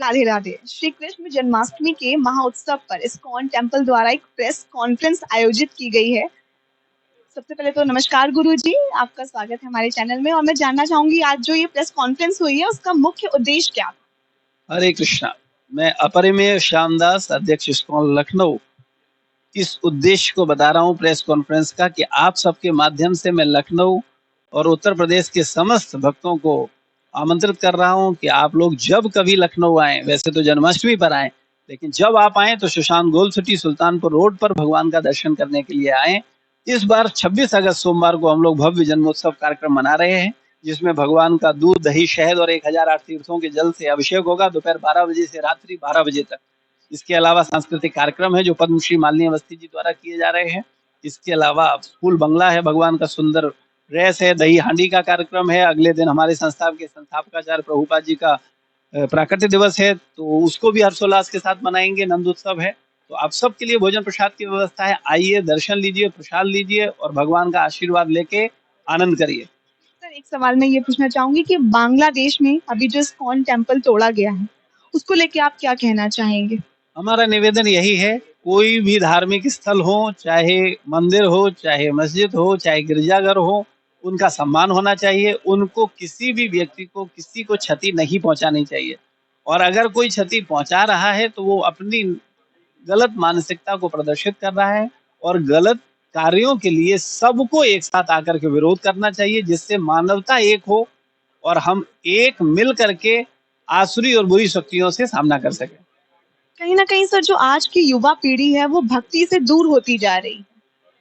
राधे राधे। श्री कृष्ण जन्माष्टमी के महाउत्सव पर ISKCON temple द्वारा एक प्रेस कॉन्फ्रेंस आयोजित की गई है। सबसे पहले तो नमस्कार गुरुजी, आपका स्वागत है हमारे चैनल में और मैं जानना चाहूंगी आज जो ये प्रेस कॉन्फ्रेंस हुई है उसका मुख्य उद्देश्य क्या था? हरे कृष्णा। मैं अपरिमेय श्यामदास, अध्यक्ष इस्कॉन लखनऊ, इस उद्देश्य को बता रहा हूँ प्रेस कॉन्फ्रेंस का कि आप सबके माध्यम से मैं लखनऊ और उत्तर प्रदेश के समस्त भक्तों को आमंत्रित कर रहा हूँ कि आप लोग जब कभी लखनऊ आए, वैसे तो जन्माष्टमी पर आए, लेकिन जब आप आए तो Sushant gold city Sultanpur road पर भगवान का दर्शन करने के लिए आए। इस बार 26 अगस्त सोमवार को हम लोग भव्य जन्मोत्सव कार्यक्रम मना रहे हैं, जिसमें भगवान का दूध, दही, शहद और 1008 तीर्थों के जल से अभिषेक होगा दोपहर 12 बजे से रात्रि 12 बजे तक। इसके अलावा सांस्कृतिक कार्यक्रम है जो पद्मश्री मालिनी अवस्थी जी द्वारा किए जा रहे हैं। इसके अलावा फूल बंगला है, भगवान का सुंदर रेस है, दही हांडी का कार्यक्रम है। अगले दिन हमारे संस्था के संस्थापकाचार्य प्रभुपाद जी का प्राकट्य दिवस है, तो उसको भी हर्षोल्लास के साथ मनाएंगे। नंद उत्सव है, तो आप सबके लिए भोजन प्रसाद की व्यवस्था है। आइए, दर्शन लीजिए, प्रसाद लीजिए और भगवान का आशीर्वाद लेके आनंद करिए। सर एक सवाल मैं ये पूछना चाहूंगी कि बांग्लादेश में अभी जो इस्कॉन टेम्पल तोड़ा गया है उसको लेके आप क्या कहना चाहेंगे? हमारा निवेदन यही है, कोई भी धार्मिक स्थल हो, चाहे मंदिर हो, चाहे मस्जिद हो, चाहे गिरजाघर हो, उनका सम्मान होना चाहिए। उनको किसी भी व्यक्ति को किसी को क्षति नहीं पहुंचानी चाहिए, और अगर कोई क्षति पहुंचा रहा है तो वो अपनी गलत मानसिकता को प्रदर्शित कर रहा है, और गलत कार्यों के लिए सबको एक साथ आकर के विरोध करना चाहिए, जिससे मानवता एक हो और हम एक मिल करके आसुरी और बुरी शक्तियों से सामना कर सकें। कहीं ना कहीं सर जो आज की युवा पीढ़ी है वो भक्ति से दूर होती जा रही है।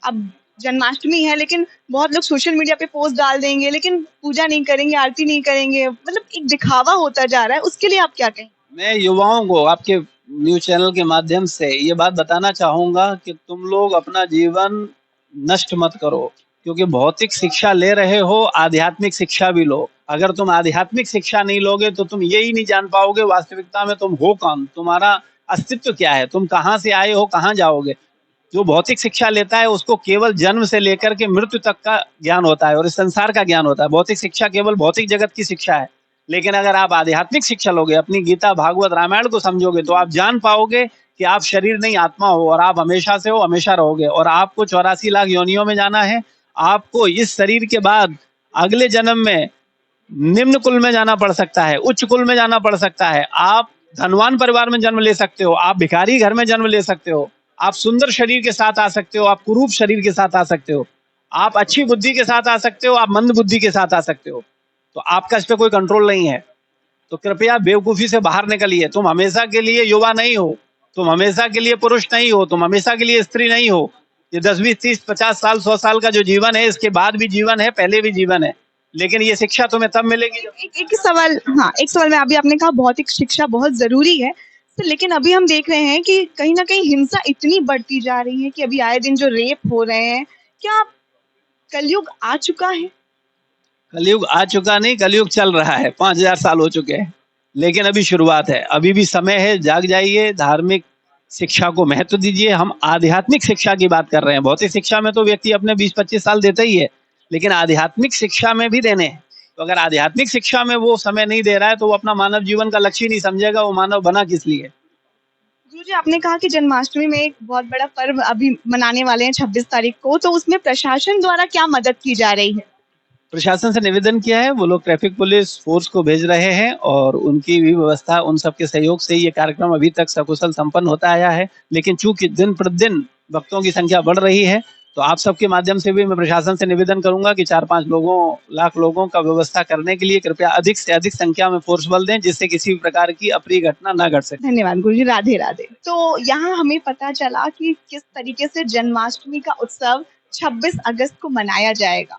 अब जन्माष्टमी है लेकिन बहुत लोग सोशल मीडिया पे पोस्ट डाल देंगे लेकिन पूजा नहीं करेंगे, आरती नहीं करेंगे, मतलब एक दिखावा होता जा रहा है। उसके लिए आप क्या कहें? मैं युवाओं को आपके न्यूज चैनल के माध्यम से ये बात बताना चाहूंगा कि तुम लोग अपना जीवन नष्ट मत करो, क्योंकि भौतिक शिक्षा ले रहे हो, आध्यात्मिक शिक्षा भी लो। अगर तुम आध्यात्मिक शिक्षा नहीं लोगे तो तुम यही नहीं जान पाओगे वास्तविकता में तुम हो कौन, तुम्हारा अस्तित्व क्या है, तुम कहाँ से आए हो, कहाँ जाओगे। जो भौतिक शिक्षा लेता है उसको केवल जन्म से लेकर के मृत्यु तक का ज्ञान होता है और इस संसार का ज्ञान होता है। भौतिक शिक्षा केवल भौतिक जगत की शिक्षा है, लेकिन अगर आप आध्यात्मिक शिक्षा लोगे, अपनी गीता, भागवत, रामायण को समझोगे, तो आप जान पाओगे कि आप शरीर नहीं आत्मा हो, और आप हमेशा से हो, हमेशा रहोगे, और आपको 84 लाख योनियों में जाना है। आपको इस शरीर के बाद अगले जन्म में निम्न कुल में जाना पड़ सकता है, उच्च कुल में जाना पड़ सकता है। आप धनवान परिवार में जन्म ले सकते हो, आप भिखारी घर में जन्म ले सकते हो, आप सुंदर शरीर के साथ आ सकते हो, आप कुरूप शरीर के साथ आ सकते हो, आप अच्छी बुद्धि के साथ आ सकते हो, आप मंद बुद्धि के साथ आ सकते हो। तो आपका इस पे कोई कंट्रोल नहीं है। तो कृपया बेवकूफी से बाहर निकलिए। तुम हमेशा के लिए युवा नहीं हो, तुम हमेशा के लिए पुरुष नहीं हो, तुम हमेशा के लिए स्त्री नहीं हो। ये 10, 20, 30, 50 साल, 100 साल का जो जीवन है, इसके बाद भी जीवन है, पहले भी जीवन है, लेकिन ये शिक्षा तुम्हें तब मिलेगी जब एक सवाल, हाँ एक सवाल में अभी आपने कहा भौतिक शिक्षा बहुत जरूरी है तो, लेकिन अभी हम देख रहे हैं कि कहीं ना कहीं हिंसा इतनी बढ़ती जा रही है कि अभी आए दिन जो रेप हो रहे हैं, क्या कलयुग आ चुका है? कलयुग आ चुका नहीं, कलयुग चल रहा है। 5000 साल हो चुके हैं, लेकिन अभी शुरुआत है, अभी भी समय है। जाग जाइए, धार्मिक शिक्षा को महत्व दीजिए। हम आध्यात्मिक शिक्षा की बात कर रहे हैं। भौतिक शिक्षा में तो व्यक्ति अपने 20-25 साल देता ही है, लेकिन आध्यात्मिक शिक्षा में भी देने हैं। तो अगर आध्यात्मिक शिक्षा में वो समय नहीं दे रहा है तो वो अपना मानव जीवन का लक्ष्य ही नहीं समझेगा। वो मानव बना किस लिए? गुरुजी आपने कहा कि जन्माष्टमी में एक बहुत बड़ा पर्व अभी मनाने वाले हैं 26 तारीख को, तो उसमें प्रशासन द्वारा क्या मदद की जा रही है? प्रशासन से निवेदन किया है, वो लोग ट्रैफिक पुलिस फोर्स को भेज रहे हैं और उनकी भी व्यवस्था, उन सबके सहयोग से ये कार्यक्रम अभी तक सकुशल संपन्न होता आया है। लेकिन चूंकि दिन प्रतिदिन भक्तों की संख्या बढ़ रही है, तो आप सबके माध्यम से भी मैं प्रशासन से निवेदन करूंगा कि 4-5 लाख लोगों का व्यवस्था करने के लिए कृपया अधिक से अधिक संख्या में फोर्स बल दें, जिससे किसी भी प्रकार की अप्रिय घटना न घट सके। धन्यवाद गुरुजी, राधे राधे। तो यहाँ हमें पता चला कि किस तरीके से जन्माष्टमी का उत्सव 26 अगस्त को मनाया जाएगा।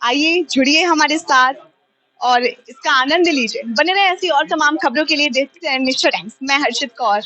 आइए जुड़िए हमारे साथ और इसका आनंद लीजिए। बने रहे ऐसी और तमाम खबरों के लिए देखते हैं मिस्टर टाइम्स। मैं हर्षित कौर।